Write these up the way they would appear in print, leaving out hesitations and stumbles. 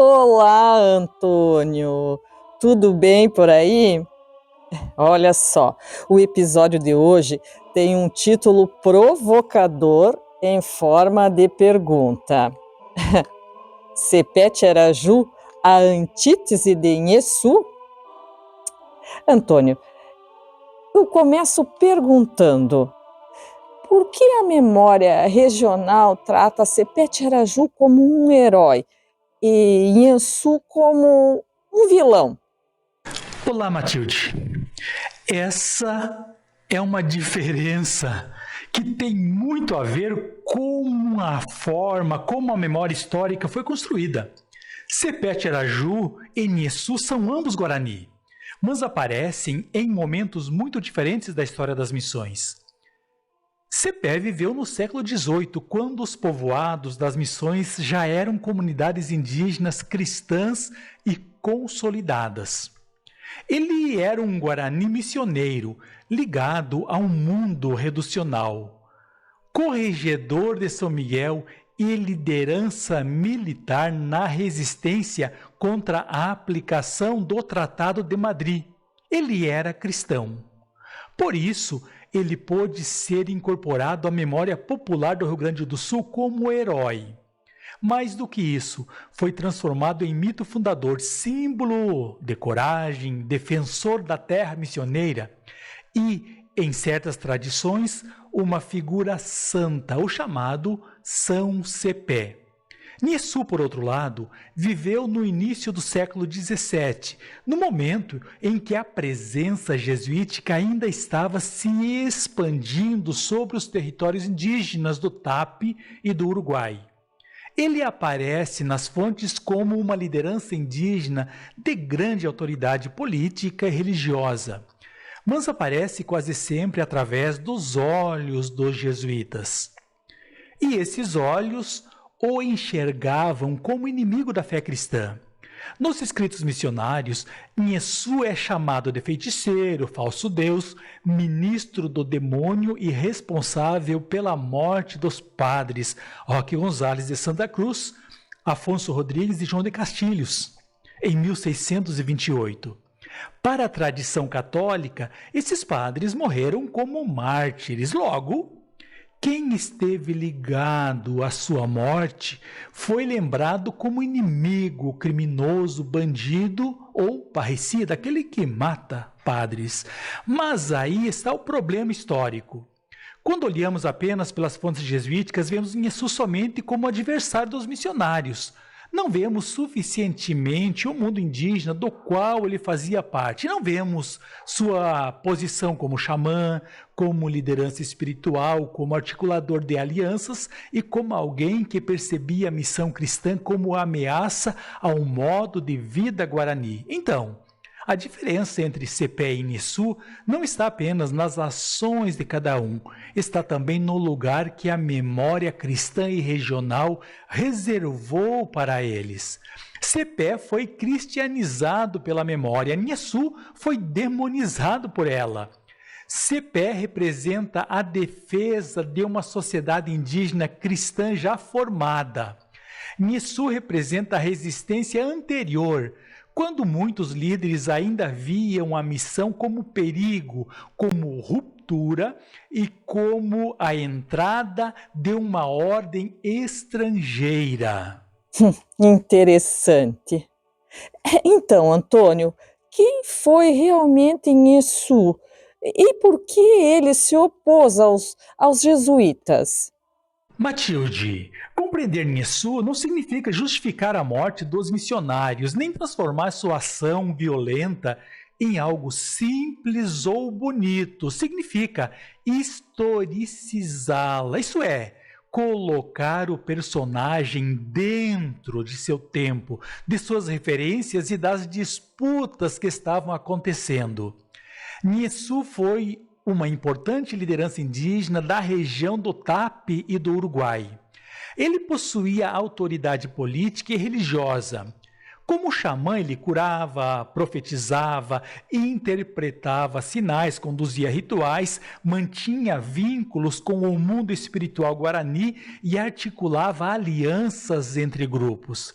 Olá, Antônio! Tudo bem por aí? Olha só, o episódio de hoje tem um título provocador em forma de pergunta. Sepete Araju, a antítese de Nhesu? Antônio, eu começo perguntando: por que a memória regional trata Sepete Araju como um herói e Nhesu como um vilão? Olá, Matilde. Essa é uma diferença que tem muito a ver com a forma como a memória histórica foi construída. Sepete Araju e Nhesu são ambos Guarani, mas aparecem em momentos muito diferentes da história das missões. Sepé viveu no século XVIII, quando os povoados das missões já eram comunidades indígenas cristãs e consolidadas. Ele era um Guarani missioneiro, ligado a um mundo reducional, corregedor de São Miguel e liderança militar na resistência contra a aplicação do Tratado de Madrid. Ele era cristão. Por isso, ele pôde ser incorporado à memória popular do Rio Grande do Sul como herói. Mais do que isso, foi transformado em mito fundador, símbolo de coragem, defensor da terra missioneira e, em certas tradições, uma figura santa, o chamado São Sepé. Nhesu, por outro lado, viveu no início do século XVII, no momento em que a presença jesuítica ainda estava se expandindo sobre os territórios indígenas do Tapi e do Uruguai. Ele aparece nas fontes como uma liderança indígena de grande autoridade política e religiosa, mas aparece quase sempre através dos olhos dos jesuítas. E esses olhos o enxergavam como inimigo da fé cristã. Nos escritos missionários, Nhesu é chamado de feiticeiro, falso deus, ministro do demônio e responsável pela morte dos padres Roque Gonzalez de Santa Cruz, Afonso Rodrigues e João de Castilhos, em 1628. Para a tradição católica, esses padres morreram como mártires. Logo, quem esteve ligado à sua morte foi lembrado como inimigo, criminoso, bandido ou parricida, aquele que mata padres. Mas aí está o problema histórico. Quando olhamos apenas pelas fontes jesuíticas, vemos Nhesu somente como adversário dos missionários. Não vemos suficientemente o mundo indígena do qual ele fazia parte. Não vemos sua posição como xamã, como liderança espiritual, como articulador de alianças e como alguém que percebia a missão cristã como ameaça ao modo de vida guarani. Então, a diferença entre Sepé e Nhesu não está apenas nas ações de cada um, está também no lugar que a memória cristã e regional reservou para eles. Sepé foi cristianizado pela memória, Nhesu foi demonizado por ela. Sepé representa a defesa de uma sociedade indígena cristã já formada. Nhesu representa a resistência anterior, quando muitos líderes ainda viam a missão como perigo, como ruptura e como a entrada de uma ordem estrangeira. Interessante. Então, Antônio, quem foi realmente Nhesu? E por que ele se opôs aos jesuítas? Matilde, compreender Nhesu não significa justificar a morte dos missionários, nem transformar sua ação violenta em algo simples ou bonito. Significa historicizá-la, isso é, colocar o personagem dentro de seu tempo, de suas referências e das disputas que estavam acontecendo. Nhesu foi uma importante liderança indígena da região do Tapi e do Uruguai. Ele possuía autoridade política e religiosa. Como xamã, ele curava, profetizava, interpretava sinais, conduzia rituais, mantinha vínculos com o mundo espiritual guarani e articulava alianças entre grupos.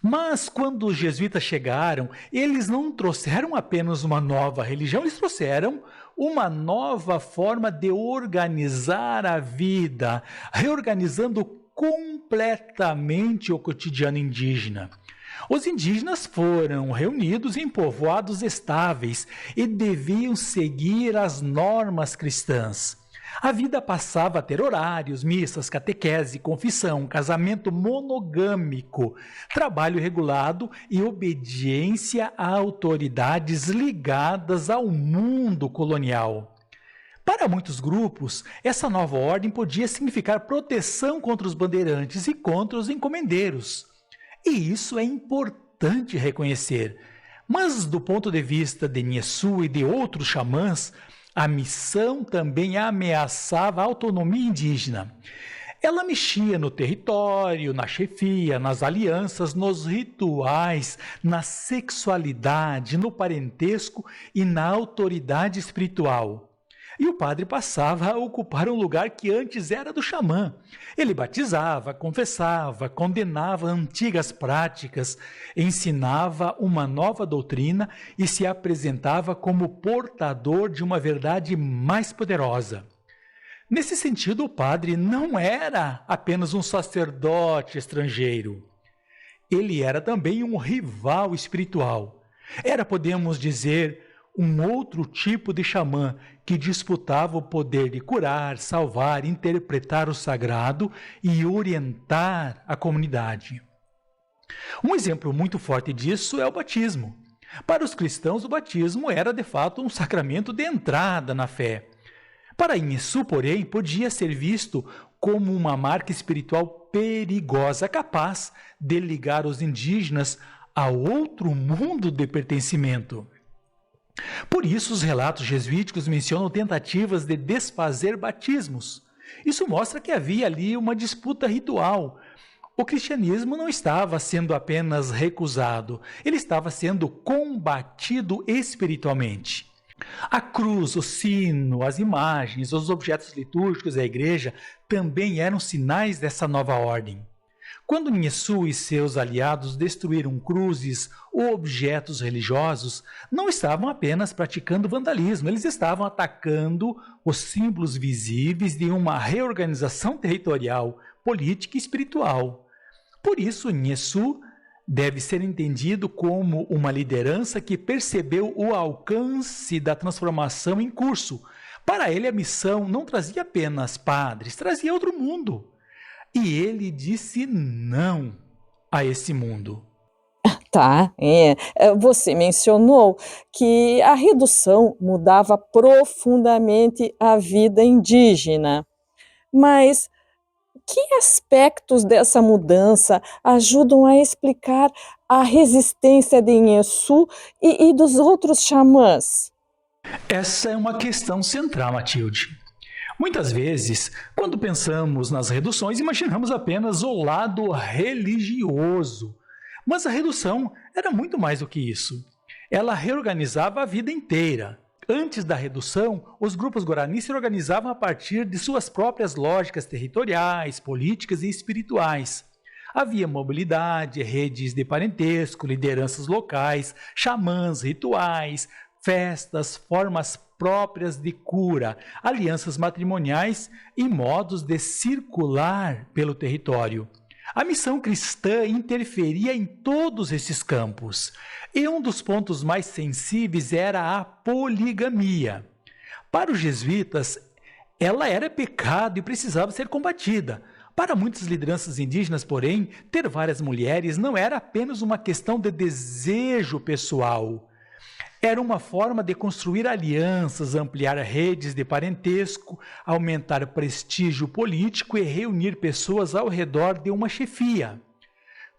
Mas quando os jesuítas chegaram, eles não trouxeram apenas uma nova religião, eles trouxeram uma nova forma de organizar a vida, reorganizando completamente o cotidiano indígena. Os indígenas foram reunidos em povoados estáveis e deviam seguir as normas cristãs. A vida passava a ter horários, missas, catequese, confissão, casamento monogâmico, trabalho regulado e obediência a autoridades ligadas ao mundo colonial. Para muitos grupos, essa nova ordem podia significar proteção contra os bandeirantes e contra os encomendeiros. E isso é importante reconhecer. Mas, do ponto de vista de Nyesu e de outros xamãs, a missão também ameaçava a autonomia indígena. Ela mexia no território, na chefia, nas alianças, nos rituais, na sexualidade, no parentesco e na autoridade espiritual. E o padre passava a ocupar um lugar que antes era do xamã. Ele batizava, confessava, condenava antigas práticas, ensinava uma nova doutrina e se apresentava como portador de uma verdade mais poderosa. Nesse sentido, o padre não era apenas um sacerdote estrangeiro. Ele era também um rival espiritual. Era, podemos dizer, um outro tipo de xamã que disputava o poder de curar, salvar, interpretar o sagrado e orientar a comunidade. Um exemplo muito forte disso é o batismo. Para os cristãos, o batismo era de fato um sacramento de entrada na fé. Para Nyesu, porém, podia ser visto como uma marca espiritual perigosa, capaz de ligar os indígenas a outro mundo de pertencimento. Por isso, os relatos jesuíticos mencionam tentativas de desfazer batismos. Isso mostra que havia ali uma disputa ritual. O cristianismo não estava sendo apenas recusado, ele estava sendo combatido espiritualmente. A cruz, o sino, as imagens, os objetos litúrgicos da igreja também eram sinais dessa nova ordem. Quando Nyesu e seus aliados destruíram cruzes ou objetos religiosos, não estavam apenas praticando vandalismo, eles estavam atacando os símbolos visíveis de uma reorganização territorial, política e espiritual. Por isso, Nyesu deve ser entendido como uma liderança que percebeu o alcance da transformação em curso. Para ele, a missão não trazia apenas padres, trazia outro mundo. E ele disse não a esse mundo. Tá, você mencionou que a redução mudava profundamente a vida indígena, mas que aspectos dessa mudança ajudam a explicar a resistência de Nyesu e dos outros xamãs? Essa é uma questão central, Matilde. Muitas vezes, quando pensamos nas reduções, imaginamos apenas o lado religioso. Mas a redução era muito mais do que isso. Ela reorganizava a vida inteira. Antes da redução, os grupos guaranis se organizavam a partir de suas próprias lógicas territoriais, políticas e espirituais. Havia mobilidade, redes de parentesco, lideranças locais, xamãs, rituais, festas, formas próprias de cura, alianças matrimoniais e modos de circular pelo território. A missão cristã interferia em todos esses campos, e um dos pontos mais sensíveis era a poligamia. Para os jesuítas, ela era pecado e precisava ser combatida. Para muitas lideranças indígenas, porém, ter várias mulheres não era apenas uma questão de desejo pessoal. Era uma forma de construir alianças, ampliar redes de parentesco, aumentar prestígio político e reunir pessoas ao redor de uma chefia.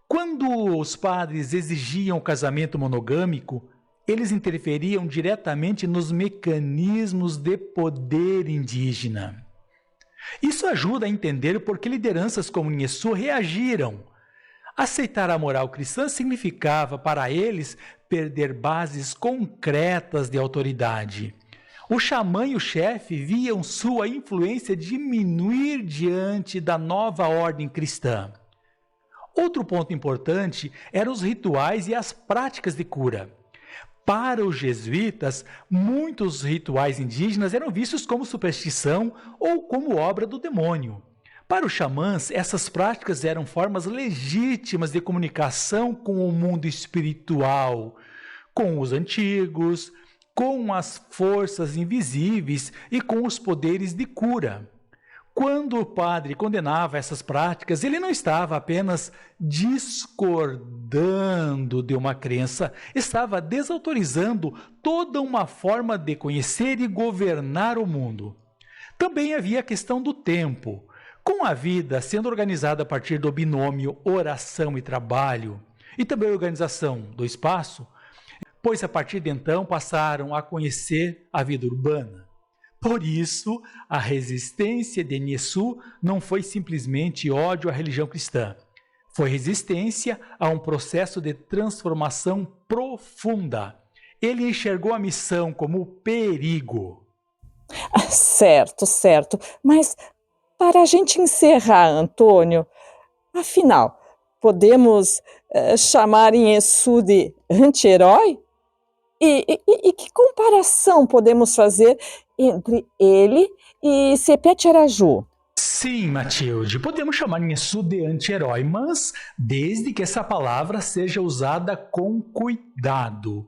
Quando os padres exigiam o casamento monogâmico, eles interferiam diretamente nos mecanismos de poder indígena. Isso ajuda a entender por que lideranças como Nyesu reagiram. Aceitar a moral cristã significava, para eles, perder bases concretas de autoridade. O xamã e o chefe viam sua influência diminuir diante da nova ordem cristã. Outro ponto importante eram os rituais e as práticas de cura. Para os jesuítas, muitos rituais indígenas eram vistos como superstição ou como obra do demônio. Para os xamãs, essas práticas eram formas legítimas de comunicação com o mundo espiritual, com os antigos, com as forças invisíveis e com os poderes de cura. Quando o padre condenava essas práticas, ele não estava apenas discordando de uma crença, estava desautorizando toda uma forma de conhecer e governar o mundo. Também havia a questão do tempo. Com a vida sendo organizada a partir do binômio oração e trabalho, e também a organização do espaço, pois a partir de então passaram a conhecer a vida urbana. Por isso, a resistência de Nyesu não foi simplesmente ódio à religião cristã. Foi resistência a um processo de transformação profunda. Ele enxergou a missão como perigo. Certo, certo. Mas para a gente encerrar, Antônio, afinal, podemos chamar Nyesu de anti-herói? E que comparação podemos fazer entre ele e Sepete Araju? Sim, Matilde, podemos chamar Nyesu de anti-herói, mas desde que essa palavra seja usada com cuidado.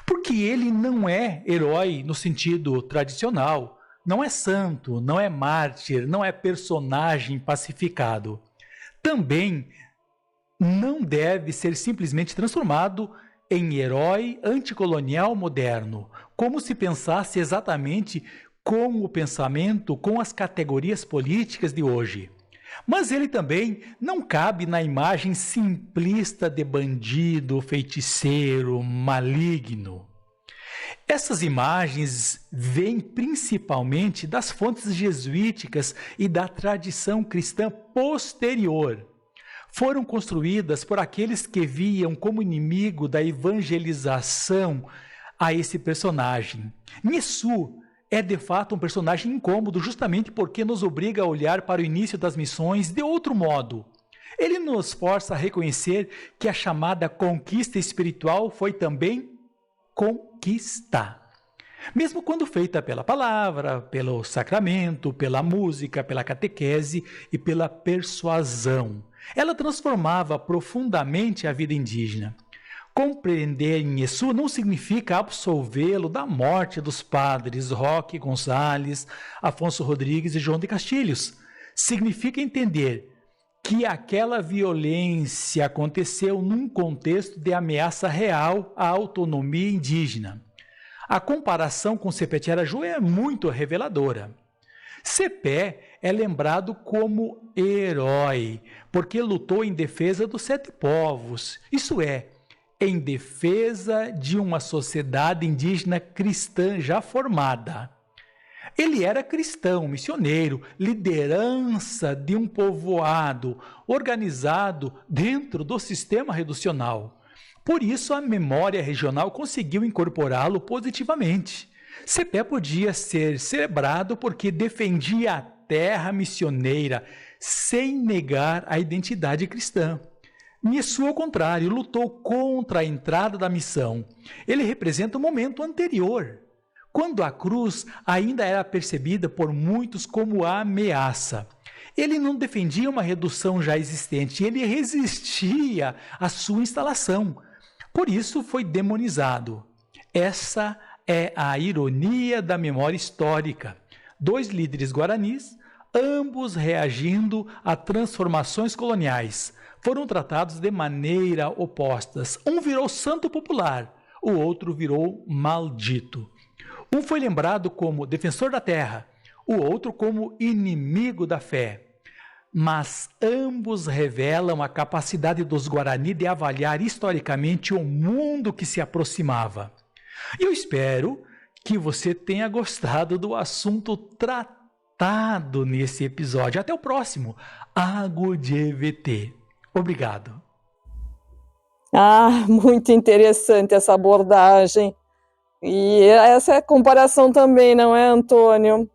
Porque ele não é herói no sentido tradicional, não é santo, não é mártir, não é personagem pacificado. Também não deve ser simplesmente transformado em herói anticolonial moderno, como se pensasse exatamente com o pensamento, com as categorias políticas de hoje. Mas ele também não cabe na imagem simplista de bandido, feiticeiro, maligno. Essas imagens vêm principalmente das fontes jesuíticas e da tradição cristã posterior. Foram construídas por aqueles que viam como inimigo da evangelização a esse personagem. Nyesu é de fato um personagem incômodo justamente porque nos obriga a olhar para o início das missões de outro modo. Ele nos força a reconhecer que a chamada conquista espiritual foi também conquista. Mesmo quando feita pela palavra, pelo sacramento, pela música, pela catequese e pela persuasão. Ela transformava profundamente a vida indígena. Compreender Nyesu não significa absolvê-lo da morte dos padres Roque Gonzalez, Afonso Rodrigues e João de Castilhos. Significa entender que aquela violência aconteceu num contexto de ameaça real à autonomia indígena. A comparação com Sepete Araju é muito reveladora. Sepé é lembrado como herói, porque lutou em defesa dos 7 povos, isso é, em defesa de uma sociedade indígena cristã já formada. Ele era cristão, missioneiro, liderança de um povoado organizado dentro do sistema reducional. Por isso, a memória regional conseguiu incorporá-lo positivamente. Sepé podia ser celebrado porque defendia a terra missioneira sem negar a identidade cristã. Nyesu, ao contrário, lutou contra a entrada da missão. Ele representa um momento anterior, quando a cruz ainda era percebida por muitos como a ameaça. Ele não defendia uma redução já existente, ele resistia à sua instalação. Por isso foi demonizado. Essa é a ironia da memória histórica. 2 líderes guaranis, ambos reagindo a transformações coloniais, foram tratados de maneira opostas. Um virou santo popular, o outro virou maldito. Um foi lembrado como defensor da terra, o outro como inimigo da fé. Mas ambos revelam a capacidade dos Guarani de avaliar historicamente o mundo que se aproximava. E eu espero que você tenha gostado do assunto tratado nesse episódio. Até o próximo, Ago de EVT. Obrigado. Ah, muito interessante essa abordagem. E essa é a comparação também, não é, Antônio?